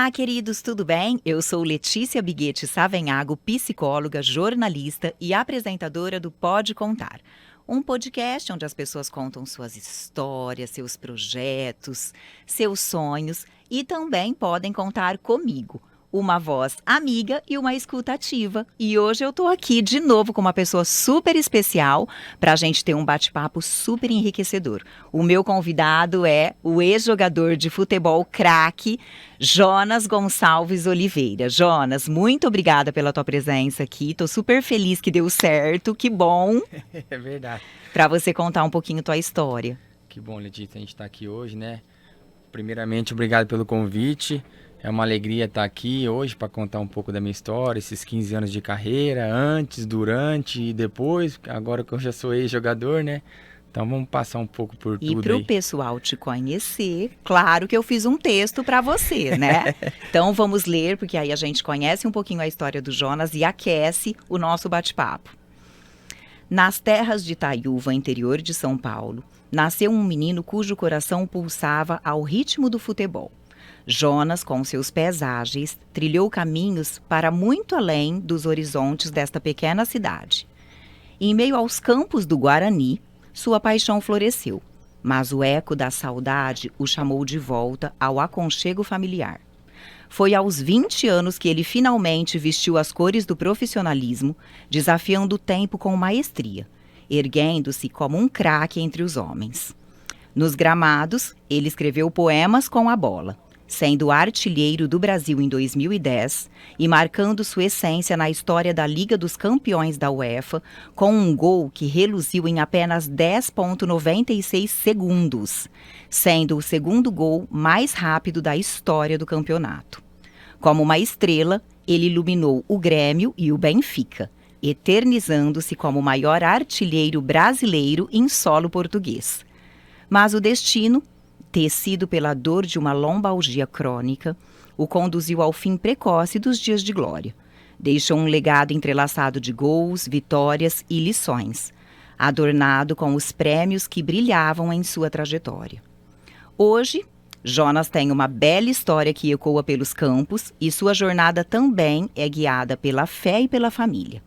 Olá, queridos, tudo bem? Eu sou Letícia Biguete Savenhago, psicóloga, jornalista e apresentadora do Pode Contar. Um podcast onde as pessoas contam suas histórias, seus projetos, seus sonhos e também podem contar comigo, uma voz amiga e uma escuta ativa. E hoje eu tô aqui de novo com uma pessoa super especial para a gente ter um bate-papo super enriquecedor. O meu convidado é o ex-jogador de futebol craque, Jonas Gonçalves Oliveira. Jonas, muito obrigada pela tua presença aqui. Tô super feliz que deu certo. Que bom. É verdade. Para você contar um pouquinho tua história. Que bom, Letícia, a gente está aqui hoje, né? Primeiramente, obrigado pelo convite. É uma alegria estar aqui hoje para contar um pouco da minha história, esses 15 anos de carreira, antes, durante e depois. Agora que eu já sou ex-jogador, né? Então vamos passar um pouco por tudo aí. E para o pessoal te conhecer, claro que eu fiz um texto para você, né? Então vamos ler, porque aí a gente conhece um pouquinho a história do Jonas e aquece o nosso bate-papo. Nas terras de Itaiúva, interior de São Paulo, nasceu um menino cujo coração pulsava ao ritmo do futebol. Jonas, com seus pés ágeis, trilhou caminhos para muito além dos horizontes desta pequena cidade. Em meio aos campos do Guarani, sua paixão floresceu, mas o eco da saudade o chamou de volta ao aconchego familiar. Foi aos 20 anos que ele finalmente vestiu as cores do profissionalismo, desafiando o tempo com maestria, erguendo-se como um craque entre os homens. Nos gramados, ele escreveu poemas com a bola, sendo artilheiro do Brasil em 2010 e marcando sua essência na história da Liga dos Campeões da UEFA, com um gol que reluziu em apenas 10,96 segundos, sendo o segundo gol mais rápido da história do campeonato. Como uma estrela, ele iluminou o Grêmio e o Benfica, eternizando-se como o maior artilheiro brasileiro em solo português. Mas o destino, tecido pela dor de uma lombalgia crônica, o conduziu ao fim precoce dos dias de glória. Deixou um legado entrelaçado de gols, vitórias e lições, adornado com os prêmios que brilhavam em sua trajetória. Hoje, Jonas tem uma bela história que ecoa pelos campos e sua jornada também é guiada pela fé e pela família.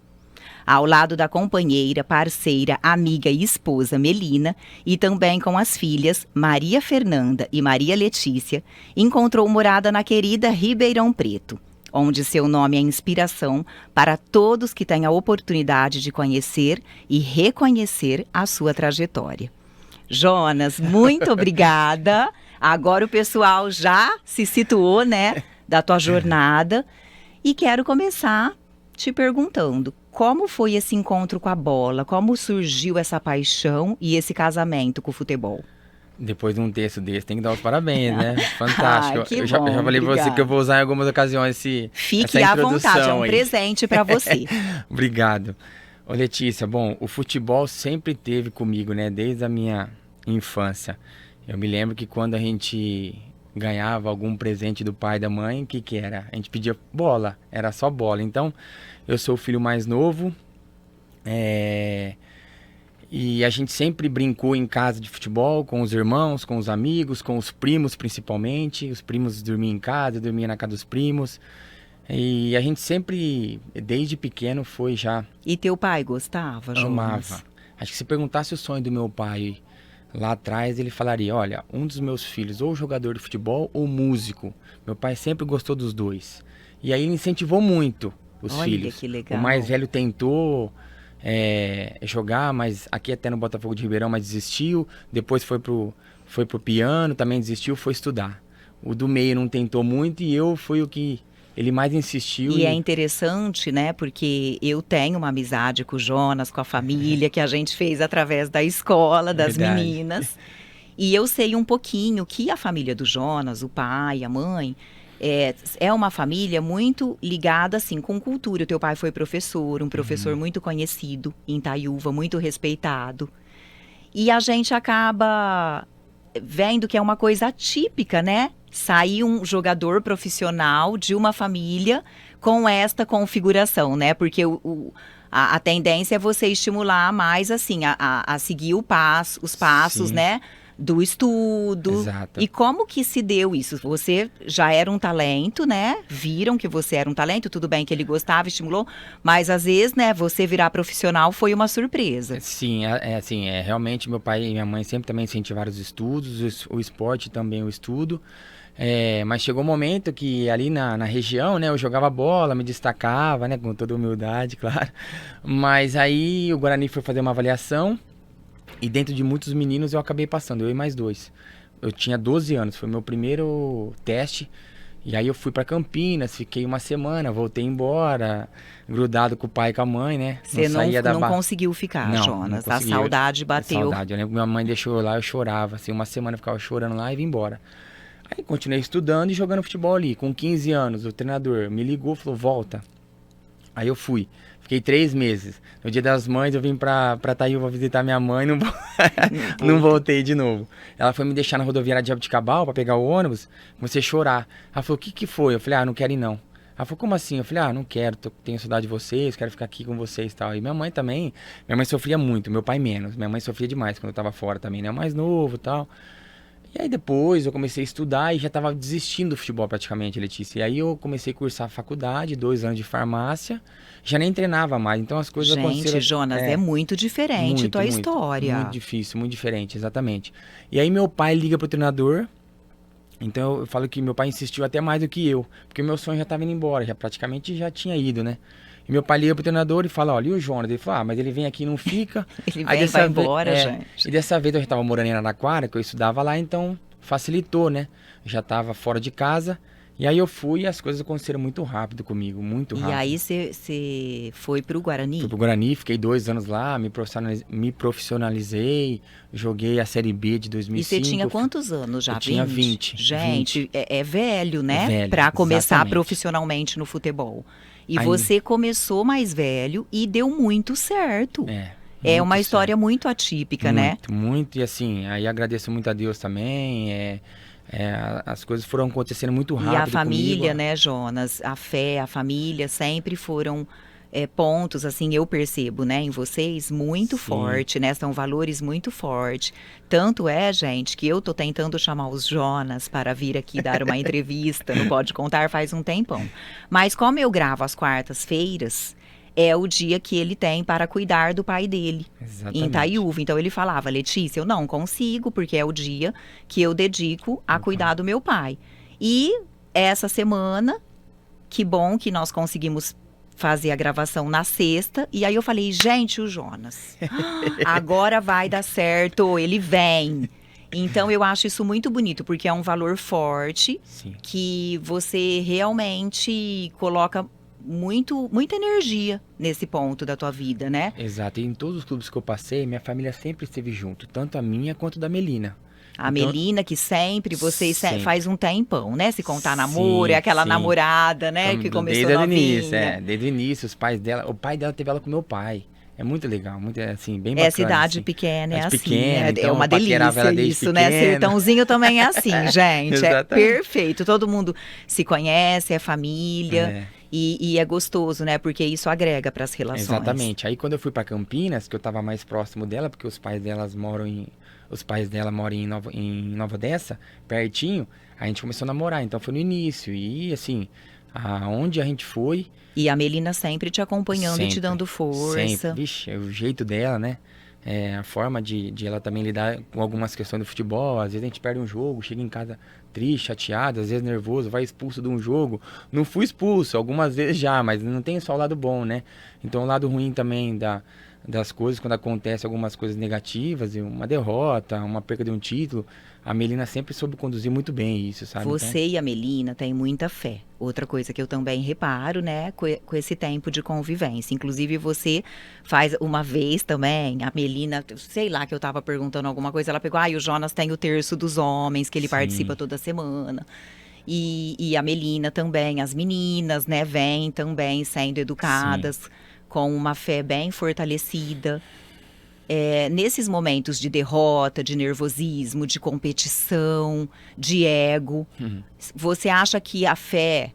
Ao lado da companheira, parceira, amiga e esposa Melina, e também com as filhas Maria Fernanda e Maria Letícia, encontrou morada na querida Ribeirão Preto, onde seu nome é inspiração para todos que têm a oportunidade de conhecer e reconhecer a sua trajetória. Jonas, muito obrigada. Agora o pessoal já se situou, né, da tua jornada. E quero começar te perguntando, como foi esse encontro com a bola? Como surgiu essa paixão e esse casamento com o futebol? Depois de um texto desse, tem que dar os parabéns, né? Fantástico. Que eu já falei pra você que eu vou usar em algumas ocasiões Fique essa à vontade, é um aí. presente para você. Obrigado. Ô Letícia, bom, o futebol sempre teve comigo, né? Desde a minha infância. Eu me lembro que quando a gente ganhava algum presente do pai e da mãe, o que era? A gente pedia bola, era só bola. Então, eu sou o filho mais novo, e a gente sempre brincou em casa de futebol, com os irmãos, com os amigos, com os primos principalmente. Os primos dormiam em casa, eu dormia na casa dos primos. E a gente sempre, desde pequeno, foi já... E teu pai gostava, Jonas? Amava. Acho que se perguntasse o sonho do meu pai lá atrás, ele falaria, olha, um dos meus filhos, ou jogador de futebol ou músico. Meu pai sempre gostou dos dois. E aí ele incentivou muito os filhos. Olha que legal. O mais velho tentou jogar, mas aqui até no Botafogo de Ribeirão, mas desistiu. Depois foi pro piano, também desistiu, foi estudar. O do meio não tentou muito e eu fui o que ele mais insistiu. E é interessante, né, porque eu tenho uma amizade com o Jonas, com a família, que a gente fez através da escola, das meninas. E eu sei um pouquinho que a família do Jonas, o pai, a mãe, é uma família muito ligada, assim, com cultura. O teu pai foi professor, um professor muito conhecido em Itaiúva, muito respeitado. E a gente acaba vendo que é uma coisa atípica, né? Sair um jogador profissional de uma família com esta configuração, né? Porque a tendência é você estimular mais, assim, a seguir os passos, Sim. né? do estudo. Exato. E como que se deu isso? Você já era um talento, né? Viram que você era um talento, tudo bem que ele gostava, estimulou, mas às vezes, né, você virar profissional foi uma surpresa. Sim, assim, realmente meu pai e minha mãe sempre também incentivaram os estudos, o esporte também o estudo. Mas chegou um momento que ali na região, né, eu jogava bola, me destacava, né, com toda humildade, claro. Mas aí o Guarani foi fazer uma avaliação e dentro de muitos meninos eu acabei passando, eu e mais dois. Eu tinha 12 anos, foi meu primeiro teste. E aí eu fui pra Campinas, fiquei uma semana, voltei embora, grudado com o pai e com a mãe, né? Você não conseguiu ficar, não, Jonas. não A consegui. saudade bateu. Saudade. Eu lembro que minha mãe deixou eu lá, eu chorava. Assim, uma semana eu ficava chorando lá e vim embora. Aí continuei estudando e jogando futebol ali. Com 15 anos, o treinador me ligou e falou, volta. Aí eu fui. Fiquei 3 meses. No Dia das Mães eu vim pra Itaíba visitar minha mãe e não voltei de novo. Ela foi me deixar na rodoviária de Jabuticabal pra pegar o ônibus. Comecei a chorar. Ela falou, o que foi? Eu falei, não quero ir não. Ela falou, como assim? Eu falei, não quero, tenho saudade de vocês, quero ficar aqui com vocês e tal. E minha mãe também, minha mãe sofria muito, meu pai menos. Minha mãe sofria demais quando eu tava fora também, né? Mais novo e tal. E aí depois eu comecei a estudar e já tava desistindo do futebol praticamente, Letícia. E aí eu comecei a cursar a faculdade, 2 anos de farmácia, já nem treinava mais. Então as coisas aconteceram... Gente, Jonas, é muito diferente tua história. Muito difícil, muito diferente, exatamente. E aí meu pai liga pro treinador, então eu falo que meu pai insistiu até mais do que eu, porque o meu sonho já tava indo embora, já praticamente já tinha ido, né? E meu pai liga pro treinador e fala, olha, e o Jonas? Ele fala, mas ele vem aqui e não fica. Ele vem e vai embora, gente. E dessa vez eu já tava morando em Araraquara, que eu estudava lá, então facilitou, né? Já tava fora de casa. E aí eu fui e as coisas aconteceram muito rápido comigo, muito rápido. E aí você foi pro Guarani? Fui pro Guarani, fiquei 2 anos lá, me profissionalizei, joguei a Série B de 2005. E você tinha quantos anos já? Eu tinha 20. Gente, 20. É velho, né? É velho, pra começar exatamente. Profissionalmente no futebol. E você começou mais velho e deu muito certo. É uma história muito atípica, né? Muito, e assim, aí agradeço muito a Deus também, as coisas foram acontecendo muito rápido. E a família, comigo. né, Jonas? A fé, a família sempre foram pontos, assim, eu percebo, né, em vocês, muito forte, né? São valores muito fortes. Tanto gente, que eu tô tentando chamar os Jonas para vir aqui dar uma entrevista no Pode Contar faz um tempão. Mas como eu gravo às quartas-feiras, é o dia que ele tem para cuidar do pai dele, em Itaíba. Então ele falava, Letícia, eu não consigo, porque é o dia que eu dedico a cuidar do meu pai. E essa semana, que bom que nós conseguimos fazer a gravação na sexta. E aí eu falei, gente, o Jonas, agora vai dar certo, ele vem. Então eu acho isso muito bonito, porque é um valor forte, que você realmente coloca muita energia nesse ponto da tua vida, né? Exato, e em todos os clubes que eu passei, minha família sempre esteve junto, tanto a minha quanto a da Melina. A Melina, que sempre, vocês faz um tempão, né? Se contar namoro, é aquela namorada, né? Que começou novinha. Desde o início, os pais dela, o pai dela teve ela com meu pai. É muito legal, muito, assim, bem bacana. Cidade assim. pequena, assim, pequena, então, é uma delícia isso, né? Sertãozinho também é assim, gente. É perfeito, todo mundo se conhece, é família. E é gostoso, né? Porque isso agrega para as relações. Exatamente. Aí quando eu fui para Campinas, que eu tava mais próximo dela, porque os pais dela moram em Nova Odessa, pertinho, a gente começou a namorar. Então foi no início. E assim, aonde a gente foi... E a Melina sempre te acompanhando e te dando força. Sempre. Vixe, é o jeito dela, né? A forma de ela também lidar com algumas questões do futebol. Às vezes a gente perde um jogo, chega em casa triste, chateado, às vezes nervoso, vai expulso de um jogo. Não fui expulso, algumas vezes já, mas não tem só o lado bom, né? Então o lado ruim também das coisas, quando acontece algumas coisas negativas, uma derrota, uma perda de um título, a Melina sempre soube conduzir muito bem isso, sabe? Você e a Melina têm muita fé. Outra coisa que eu também reparo, né, com esse tempo de convivência. Inclusive, você faz uma vez também, a Melina, sei lá, que eu tava perguntando alguma coisa, ela pegou, o Jonas tem o terço dos homens, que ele participa toda semana. E a Melina também, as meninas, né, vêm também sendo educadas com uma fé bem fortalecida. Nesses momentos de derrota, de nervosismo, de competição, de ego, você acha que a fé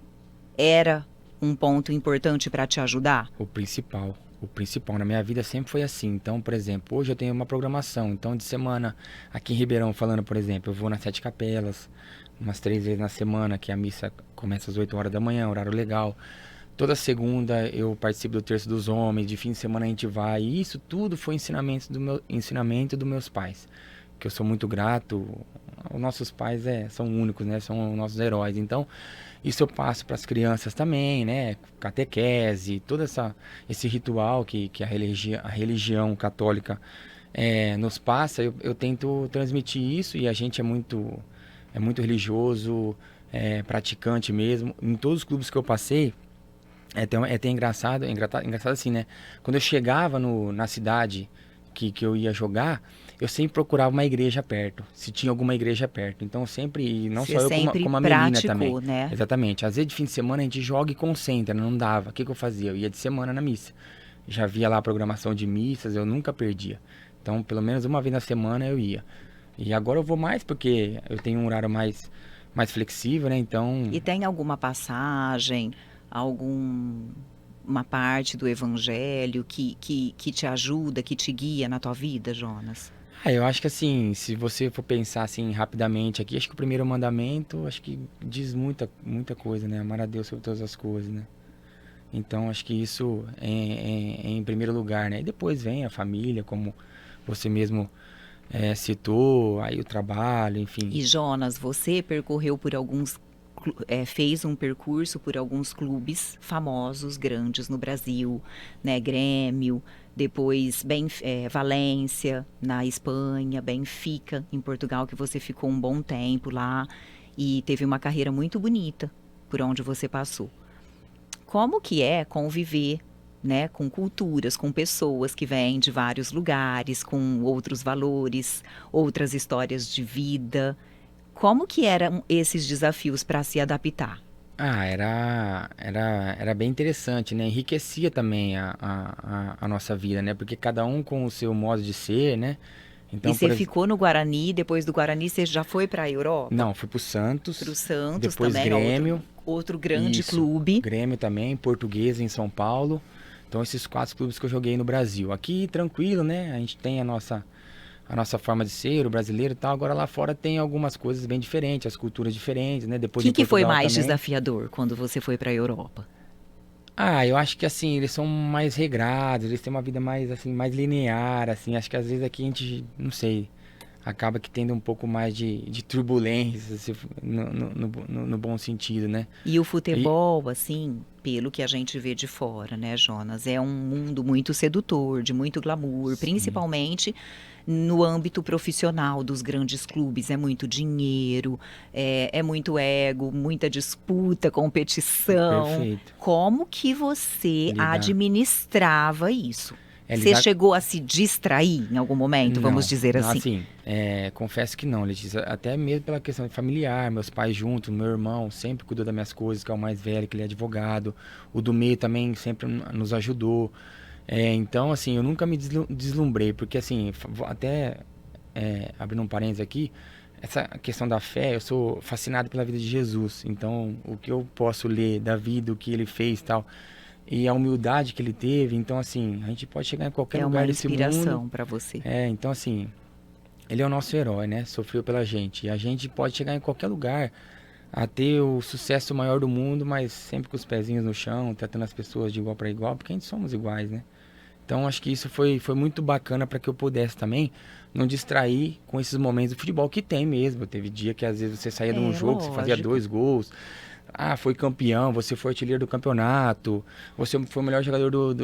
era um ponto importante para te ajudar? O principal. o principal. Na minha vida sempre foi assim. Então, por exemplo, hoje eu tenho uma programação. Então, de semana, aqui em Ribeirão, falando, por exemplo, eu vou nas 7 Capelas, umas 3 vezes na semana, que a missa começa às 8 horas da manhã, horário legal. Toda segunda eu participo do Terço dos Homens, de fim de semana a gente vai. E isso tudo foi ensinamento dos meus pais, que eu sou muito grato. Os nossos pais são únicos, né? São nossos heróis. Então, isso eu passo para as crianças também, né? Catequese, esse ritual que a religião católica nos passa. Eu tento transmitir isso e a gente é muito religioso, praticante mesmo. Em todos os clubes que eu passei, até engraçado assim, né? Quando eu chegava na cidade que eu ia jogar, eu sempre procurava uma igreja perto, se tinha alguma igreja perto. Então sempre, não Você só eu sempre como a menina praticou, também. né? Exatamente. Às vezes de fim de semana a gente joga e concentra, não dava. O que eu fazia? Eu ia de semana na missa. Já via lá a programação de missas, eu nunca perdia. Então, pelo menos uma vez na semana eu ia. E agora eu vou mais porque eu tenho um horário mais flexível, né? Então, E tem alguma passagem, alguma parte do evangelho que te ajuda, que te guia na tua vida, Jonas? eu acho que assim, se você for pensar assim rapidamente aqui, acho que o primeiro mandamento, acho que diz muita coisa, né? Amar a Deus sobre todas as coisas, né? Então, acho que isso é em primeiro lugar, né? E depois vem a família, como você mesmo citou, aí o trabalho, enfim. E Jonas, você percorreu por fez um percurso por alguns clubes famosos, grandes no Brasil, né? Grêmio, depois Valência, na Espanha, Benfica, em Portugal, que você ficou um bom tempo lá e teve uma carreira muito bonita por onde você passou. Como que é conviver, né, com culturas, com pessoas que vêm de vários lugares, com outros valores, outras histórias de vida? Como que eram esses desafios para se adaptar? Era bem interessante, né? Enriquecia também a nossa vida, né? Porque cada um com o seu modo de ser, né? E Então, você por exemplo, ficou no Guarani, depois do Guarani você já foi para a Europa? não, fui pro Para o Santos, Santos depois também, ó, Grêmio, outro grande isso, clube. Grêmio também, Portuguesa em São Paulo. Então, esses 4 clubes que eu joguei no Brasil. Aqui, tranquilo, né? A gente tem a nossa forma de ser, o brasileiro e tal. Agora lá fora tem algumas coisas bem diferentes, as culturas diferentes, né? O Depois em que foi Portugal mais também. desafiador quando você foi para a Europa? Eu acho que assim, eles são mais regrados, eles têm uma vida mais assim, mais linear, assim. Acho que às vezes aqui a gente, não sei, acaba que tendo um pouco mais de turbulência, no bom sentido, né? E o E, futebol, assim, pelo que a gente vê de fora, né, Jonas, é um mundo muito sedutor, de muito glamour, sim, principalmente no âmbito profissional dos grandes clubes. É muito dinheiro, é muito ego, muita disputa, competição. perfeito. Como que você Lidar. administrava isso? Você Lidar. chegou a se distrair em algum momento, vamos Não, dizer não, assim? assim, confesso que não, Letícia. Até mesmo pela questão familiar, meus pais juntos, meu irmão sempre cuidou das minhas coisas, que é o mais velho, que ele é advogado. O do meio também sempre nos ajudou. Então, assim, eu nunca me deslumbrei, porque assim, vou até abrindo um parênteses aqui, essa questão da fé, eu sou fascinado pela vida de Jesus. Então, o que eu posso ler da vida, o que ele fez e tal, e a humildade que ele teve, então assim, a gente pode chegar em qualquer É uma lugar desse mundo. inspiração para você. Então assim, ele é o nosso herói, né? Sofreu pela gente. E a gente pode chegar em qualquer lugar a ter o sucesso maior do mundo, mas sempre com os pezinhos no chão, tratando as pessoas de igual para igual, porque a gente somos iguais, né? Então acho que isso foi muito bacana para que eu pudesse também não distrair com esses momentos do futebol que tem mesmo. Teve dia que às vezes você saía de um É, jogo, você fazia lógico. 2 gols. Foi campeão, você foi artilheiro do campeonato, você foi o melhor jogador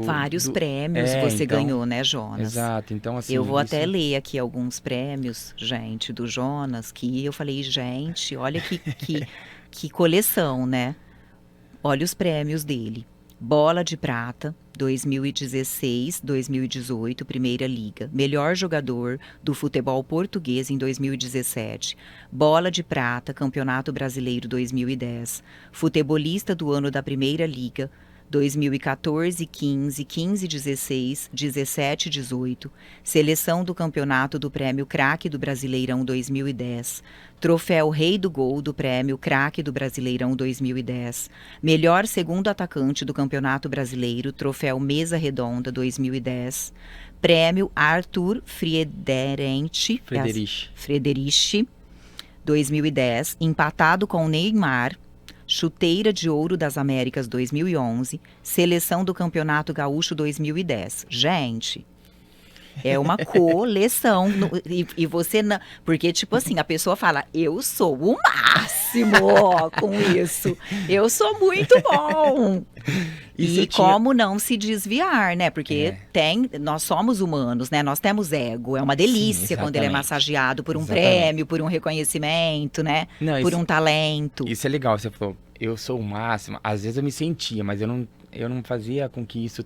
Vários prêmios você então, ganhou, né, Jonas? exato. Então, Eu assim, vou até isso. ler aqui alguns prêmios, gente, do Jonas, que eu falei, gente, olha que coleção, né? Olha os prêmios dele. Bola de Prata, 2016, 2018, Primeira Liga. Melhor jogador do futebol português em 2017. Bola de Prata, Campeonato Brasileiro 2010. Futebolista do ano da Primeira Liga. 2014, 15, 15, 16, 17, 18, seleção do campeonato do Prêmio Craque do Brasileirão 2010, troféu Rei do Gol do Prêmio Craque do Brasileirão 2010, melhor segundo atacante do Campeonato Brasileiro, troféu Mesa Redonda 2010, prêmio Arthur Friederich 2010, empatado com Neymar, Chuteira de Ouro das Américas 2011, seleção do Campeonato Gaúcho 2010. Gente, é uma coleção. E você não... Porque, tipo assim, a pessoa fala, eu sou o máximo com isso. Eu sou muito bom. E como não se desviar, né? Porque nós somos humanos, né? Nós temos ego. É uma delícia quando ele é massageado por um prêmio, por um reconhecimento, né? Não, por um talento. Isso é legal, você falou, eu sou o máximo. Às vezes eu me sentia, mas eu não fazia com que isso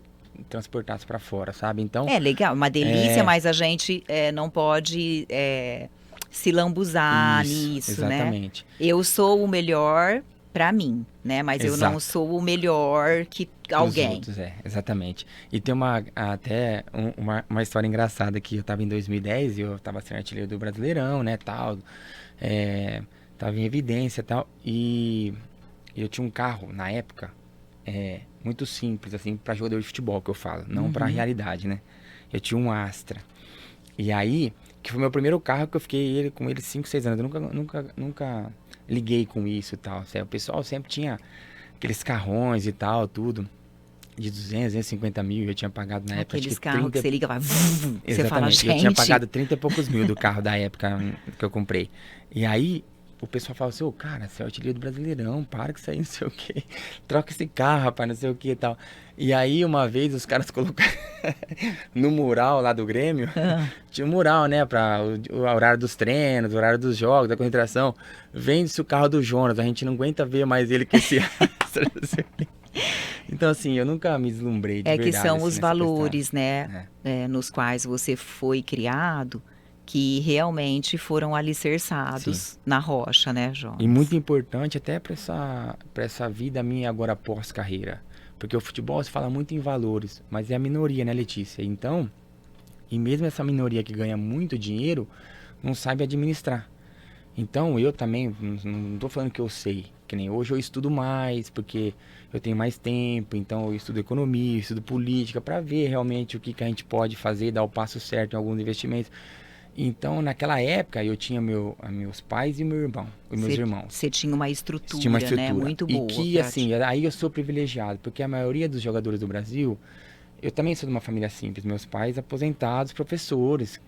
transportasse para fora, sabe? Então é legal, uma delícia, mas a gente não pode se lambuzar nisso, exatamente. Né? Eu sou o melhor para mim, né? Mas eu não sou o melhor que alguém. Os outros, exatamente. E tem até uma história engraçada que eu tava em 2010 e eu tava sendo artilheiro do Brasileirão, né, tal. Tava em evidência, tal. E eu tinha um carro na época muito simples, assim, para jogador de futebol, que eu falo, não para realidade, né? Eu tinha um Astra. E aí, que foi meu primeiro carro, que eu fiquei com ele 5, 6 anos. Eu nunca liguei com isso e tal. O pessoal sempre tinha aqueles carrões e tal, tudo, de 200, 250 mil. Eu tinha pagado na época... Aqueles carros que você liga e vai... Você fala, gente... Eu tinha pagado 30 e poucos mil do carro da época que eu comprei. E aí... O pessoal fala assim, cara, você é o artilheiro do Brasileirão, para com isso aí, não sei o quê. Troca esse carro, rapaz, não sei o que e tal. E aí, uma vez, os caras colocaram no mural lá do Grêmio, tinha um mural, né, para o horário dos treinos, o horário dos jogos, da concentração. Vende-se o carro do Jonas, a gente não aguenta ver mais ele que esse Astra, não sei o quê. Então, assim, eu nunca me deslumbrei de verdade. Que são assim, os valores, né, nos quais você foi criado, que realmente foram alicerçados na rocha, né, Jonas? E muito importante até para essa vida minha agora pós-carreira. Porque o futebol se fala muito em valores, mas é a minoria, né, Letícia? Então, e mesmo essa minoria que ganha muito dinheiro, não sabe administrar. Então, eu também, não estou falando que eu sei, que nem hoje eu estudo mais, porque eu tenho mais tempo, então eu estudo economia, estudo política, para ver realmente o que a gente pode fazer, dar o passo certo em alguns investimentos. Então, naquela época, eu tinha meus pais e meu irmão, os meus irmãos. Você tinha uma estrutura, né? Muito boa. E que, assim, aí eu sou privilegiado, porque a maioria dos jogadores do Brasil, eu também sou de uma família simples. Meus pais aposentados, professores,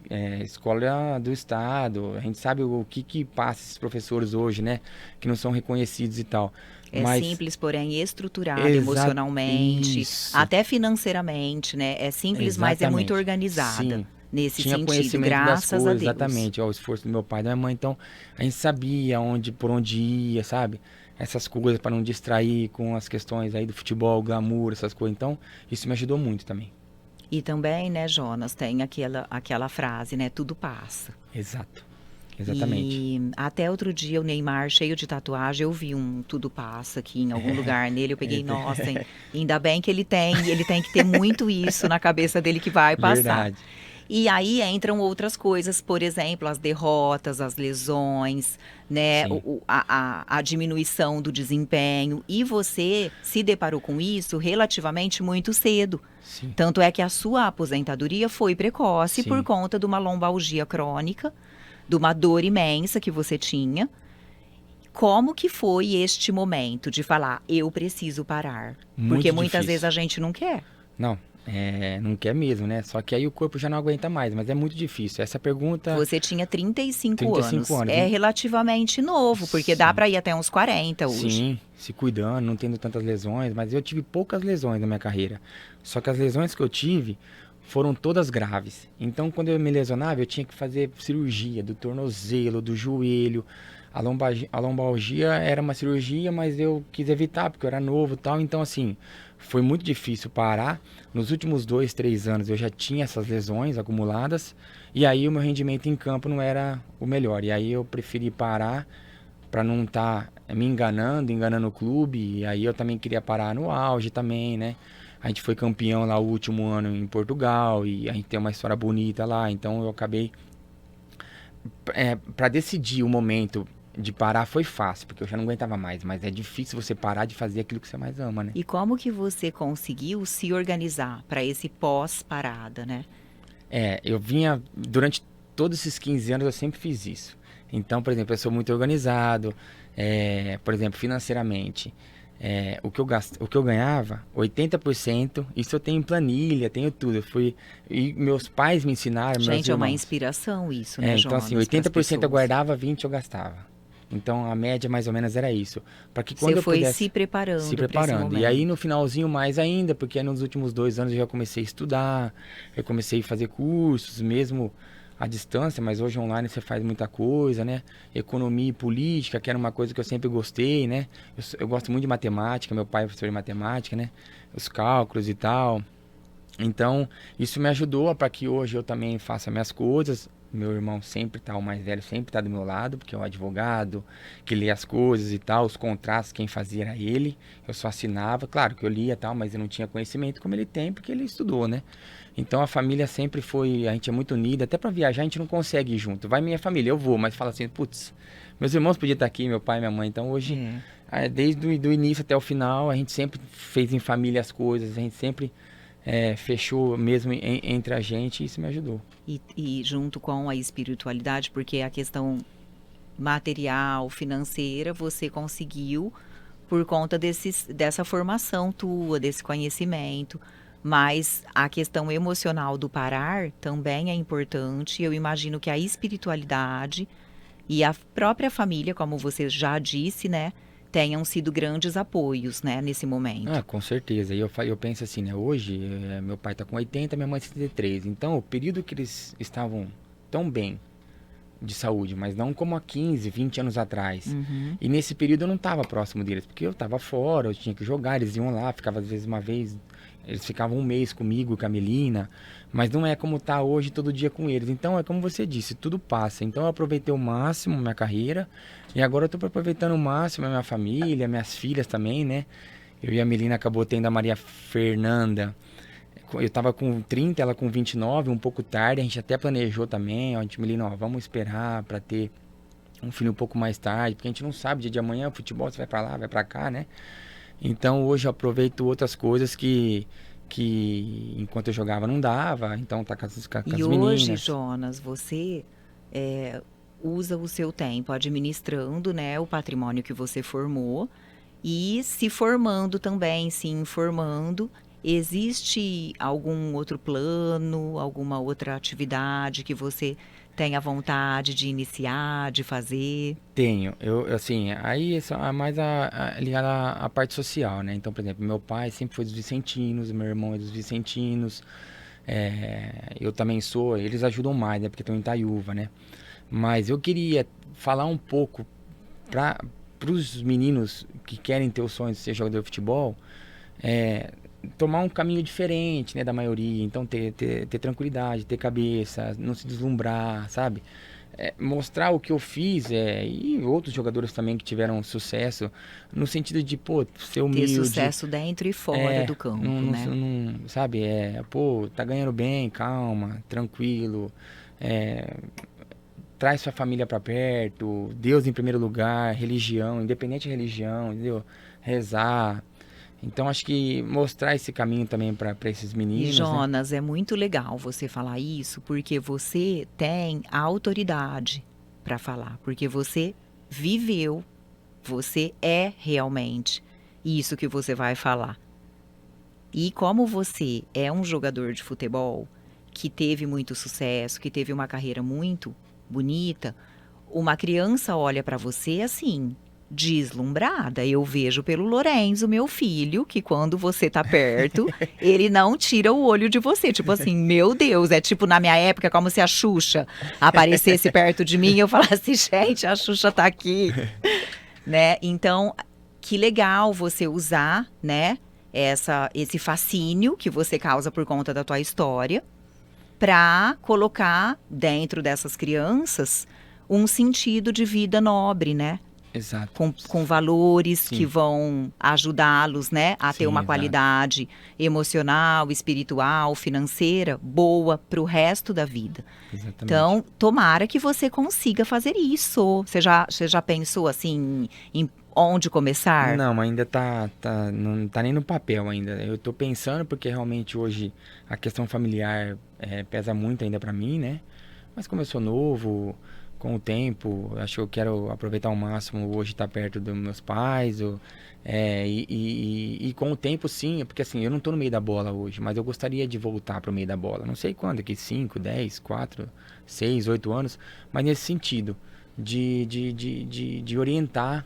escola do estado. A gente sabe o que passa esses professores hoje, né? Que não são reconhecidos e tal. Mas simples, porém estruturado emocionalmente, até financeiramente, né? É simples, mas é muito organizada. Sim. Nesse tinha sentido, conhecimento graças das coisas, a Deus. Exatamente, o esforço do meu pai e da minha mãe. Então, a gente sabia por onde ia, sabe? Essas coisas para não distrair com as questões aí do futebol, glamour, essas coisas. Então, isso me ajudou muito também. E também, né, Jonas, tem aquela frase, né? Tudo passa. Exato. Exatamente. E até outro dia o Neymar, cheio de tatuagem, eu vi um tudo passa aqui em algum lugar nele. Eu peguei, nossa, ainda bem que ele tem que ter muito isso na cabeça dele que vai passar. Verdade. E aí entram outras coisas, por exemplo, as derrotas, as lesões, né, a diminuição do desempenho. E você se deparou com isso relativamente muito cedo. Sim. Tanto é que a sua aposentadoria foi precoce por conta de uma lombalgia crônica, de uma dor imensa que você tinha. Como que foi este momento de falar, eu preciso parar? Porque muitas vezes a gente não quer. Não quer mesmo, né? Só que aí o corpo já não aguenta mais, mas é muito difícil. Essa pergunta... Você tinha 35 anos. É relativamente novo, porque dá para ir até uns 40 hoje. Sim, se cuidando, não tendo tantas lesões, mas eu tive poucas lesões na minha carreira. Só que as lesões que eu tive foram todas graves. Então, quando eu me lesionava, eu tinha que fazer cirurgia do tornozelo, do joelho. A lombalgia era uma cirurgia, mas eu quis evitar, porque eu era novo e tal. Então, assim, foi muito difícil parar. Nos últimos 2, 3 anos eu já tinha essas lesões acumuladas. E aí o meu rendimento em campo não era o melhor. E aí eu preferi parar para não estar me enganando o clube, e aí eu também queria parar no auge também, né? A gente foi campeão lá o último ano em Portugal, e a gente tem uma história bonita lá, então eu acabei... para decidir o momento de parar foi fácil, porque eu já não aguentava mais, mas é difícil você parar de fazer aquilo que você mais ama, né? E como que você conseguiu se organizar para esse pós-parada, né? Eu vinha, durante todos esses 15 anos eu sempre fiz isso. Então, por exemplo, eu sou muito organizado, por exemplo, financeiramente. O que eu ganhava, 80%, isso eu tenho em planilha, tenho tudo. E meus pais me ensinaram, meus Gente, é uma irmãos. inspiração isso, né, Então assim, Jonas, pras 80% eu pessoas. guardava, 20% eu gastava. Então a média mais ou menos era isso. Para que quando Você eu foi pudesse se preparando se para esse preparando. E aí momento. no finalzinho mais ainda, porque nos últimos 2 anos eu já comecei a estudar, eu comecei a fazer cursos, mesmo à distância, mas hoje online você faz muita coisa, né? Economia e política, que era uma coisa que eu sempre gostei, né? Eu gosto muito de matemática, meu pai é professor de matemática, né? Os cálculos e tal. Então, isso me ajudou para que hoje eu também faça minhas coisas. Meu irmão sempre tá, o mais velho sempre tá do meu lado, porque é um advogado que lê as coisas e tal, os contratos quem fazia era ele. Eu só assinava, claro que eu lia e tal, mas eu não tinha conhecimento como ele tem, porque ele estudou, né? Então a família sempre foi, a gente é muito unida, até para viajar a gente não consegue ir junto. Vai minha família, eu vou, mas fala assim, putz, meus irmãos podiam estar aqui, meu pai e minha mãe. Então hoje, É. desde o do início até o final, a gente sempre fez em família as coisas, a gente sempre fechou mesmo entre a gente, e isso me ajudou. E junto com a espiritualidade, porque a questão material, financeira, você conseguiu por conta dessa formação tua, desse conhecimento. Mas a questão emocional do parar também é importante. Eu imagino que a espiritualidade e a própria família, como você já disse, né, tenham sido grandes apoios, né, nesse Ah, momento. com certeza. E eu penso assim, né? Hoje, meu pai tá com 80, minha mãe 73. Então, o período que eles estavam tão bem de saúde, mas não como há 15, 20 anos atrás. Uhum. E nesse período eu não estava próximo deles, porque eu estava fora, eu tinha que jogar, eles iam lá, ficava às vezes uma vez, eles ficavam um mês comigo, com a Melina, mas não é como tá hoje todo dia com eles. Então é como você disse, tudo passa. Então eu aproveitei o máximo minha carreira e agora eu tô aproveitando o máximo a minha família, minhas filhas também, né? Eu e a Melina acabou tendo a Maria Fernanda. Eu tava com 30, ela com 29, um pouco tarde. A gente até planejou também. A gente, Melina, ó, vamos esperar pra ter um filho um pouco mais tarde, porque a gente não sabe, dia de amanhã, futebol, você vai pra lá, vai pra cá, né? Então hoje eu aproveito outras coisas que enquanto eu jogava não dava, então tá com com E as hoje, meninas. Jonas, você é, usa o seu tempo administrando, né, o patrimônio que você formou e se formando também, se informando. Existe algum outro plano, alguma outra atividade que você tenha vontade de iniciar, de fazer? Tenho, eu assim, aí é só mais ligado à parte social, né? Então, por exemplo, meu pai sempre foi dos Vicentinos, meu irmão é dos Vicentinos, eu também sou, eles ajudam mais, né? Porque estão em Itaiúva, né? Mas eu queria falar um pouco para os meninos que querem ter o sonho de ser jogador de futebol, é, tomar um caminho diferente, né, da maioria. Então ter tranquilidade, ter cabeça, não se deslumbrar, sabe? Mostrar o que eu fiz, e outros jogadores também que tiveram sucesso, no sentido de, pô, ser Ter humilde, sucesso dentro e fora do campo, né? sabe, pô, tá ganhando bem, calma, tranquilo, é, traz sua família pra perto, Deus em primeiro lugar, religião, independente de religião, entendeu? Rezar. Então acho que mostrar esse caminho também para esses E meninos, né? Jonas, é muito legal você falar isso, porque você tem a autoridade para falar, porque você viveu, você é realmente isso que você vai falar. E como você é um jogador de futebol que teve muito sucesso, que teve uma carreira muito bonita, uma criança olha para você assim, deslumbrada. Eu vejo pelo Lorenzo, meu filho, que quando você tá perto, ele não tira o olho de você. Tipo assim, meu Deus, é tipo na minha época, como se a Xuxa aparecesse perto de mim e eu falasse, gente, a Xuxa tá aqui, né? Então, que legal você usar, né, esse fascínio que você causa por conta da tua história para colocar dentro dessas crianças um sentido de vida nobre, né? Exato. com valores Sim. que vão ajudá-los, né, a ter Sim, uma exato. qualidade emocional, espiritual, financeira boa para o resto da vida. Exatamente. Então, tomara que você consiga fazer isso. Você já pensou assim em onde começar? Não, ainda não tá nem no papel ainda. Eu tô pensando porque realmente hoje a questão familiar pesa muito ainda pra mim, né? Mas como eu sou novo, com o tempo, acho que eu quero aproveitar ao máximo hoje estar perto dos meus pais. E com o tempo, sim, porque assim, eu não tô no meio da bola hoje, mas eu gostaria de voltar pro meio da bola. Não sei quando, aqui 5, 10, 4, 6, 8 anos, mas nesse sentido, de orientar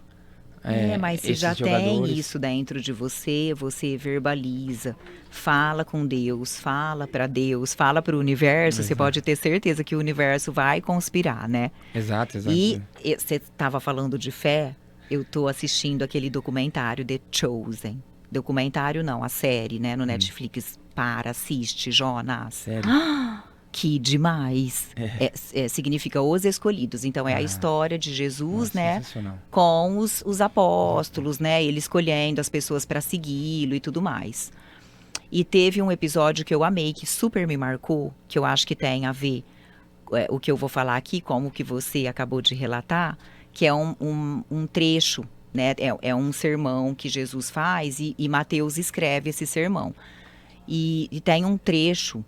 Mas se já esses tem jogadores. isso dentro de você, você verbaliza, fala com Deus, fala para Deus, fala para o universo, você pode Exato, ter certeza que o universo vai conspirar, né? exato, E exato. você estava falando de fé, eu tô assistindo aquele documentário The Chosen. Documentário não, a série, né, no Netflix. Assiste, Jonas. Sério? Que demais. Significa os escolhidos. Então é a Ah, história de Jesus, nossa, né, sensacional. com os apóstolos, né, ele escolhendo as pessoas para segui-lo e tudo mais. E teve um episódio que eu amei, que super me marcou, que eu acho que tem a ver o que eu vou falar aqui, como que você acabou de relatar, que é um trecho, né? É um sermão que Jesus faz e Mateus escreve esse sermão. E tem um trecho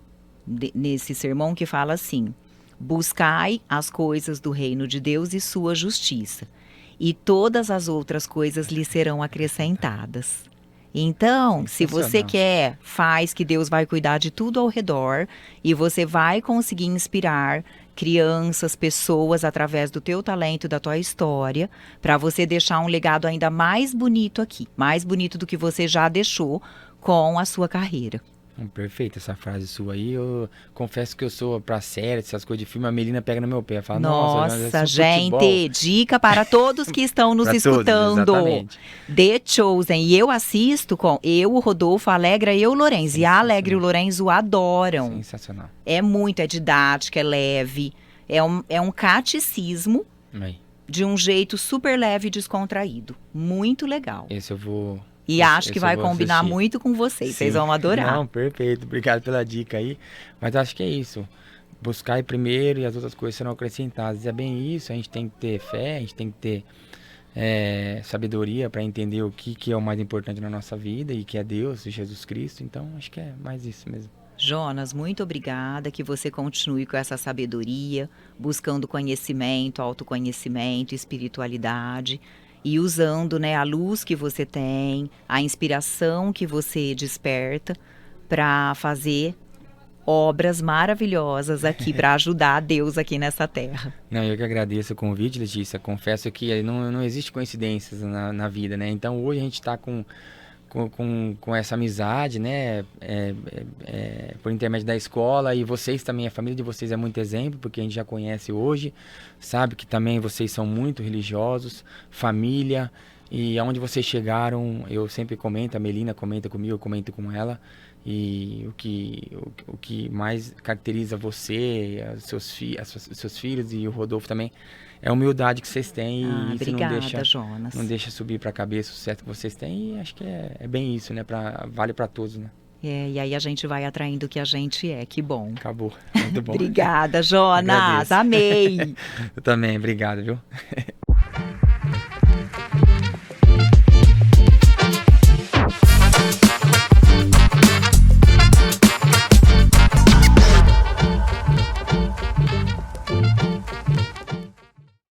nesse sermão que fala assim: buscai as coisas do reino de Deus e sua justiça, e todas as outras coisas lhe serão acrescentadas. Então, se você Sensacional. quer, faz que Deus vai cuidar de tudo ao redor e você vai conseguir inspirar crianças, pessoas através do teu talento, da tua história, para você deixar um legado ainda mais bonito aqui, mais bonito do que você já deixou com a sua carreira. Perfeita essa frase sua aí. Eu confesso que eu sou pra série, essas coisas de filme, a Melina pega no meu pé. Fala, nossa, Jonas, esse é Nossa, um futebol. gente, dica para todos que estão nos Pra todos, escutando. exatamente. The Chosen. E eu assisto com o Rodolfo, a Alegra e o Lorenzo. E a Alegra e o Lorenzo adoram. Sensacional. É didática, é leve. É um catecismo Aí, de um jeito super leve e descontraído. Muito legal. esse eu vou. E acho que Esse eu vai vou combinar assistir. muito com vocês. Vocês Sim. vão adorar. Não, perfeito. Obrigado pela dica aí. Mas acho que é isso. Buscar primeiro e as outras coisas serão acrescentadas. É bem isso. A gente tem que ter fé, a gente tem que ter sabedoria para entender o que é o mais importante na nossa vida e que é Deus e Jesus Cristo. Então, acho que é mais isso mesmo. Jonas, muito obrigada, que você continue com essa sabedoria, buscando conhecimento, autoconhecimento, espiritualidade e usando, né, a luz que você tem, a inspiração que você desperta para fazer obras maravilhosas aqui, para ajudar Deus aqui nessa terra. Não, eu que agradeço o convite, Letícia. Confesso que não existe coincidências na vida, né? Então, hoje a gente está com essa amizade, né, por intermédio da escola, e vocês também, a família de vocês é muito exemplo, porque a gente já conhece hoje, sabe que também vocês são muito religiosos, família, e aonde vocês chegaram, eu sempre comento, a Melina comenta comigo, eu comento com ela, e o que mais caracteriza você, os seus filhos e o Rodolfo também, é a humildade que vocês têm, e isso Obrigada, Jonas. não deixa subir para a cabeça o sucesso que vocês têm, e acho que é bem isso, né? Vale para todos, né? E aí a gente vai atraindo o que a gente é, que bom. Acabou. Muito bom. Obrigada, Jonas. Agradeço. Amei. Eu também, obrigado, viu?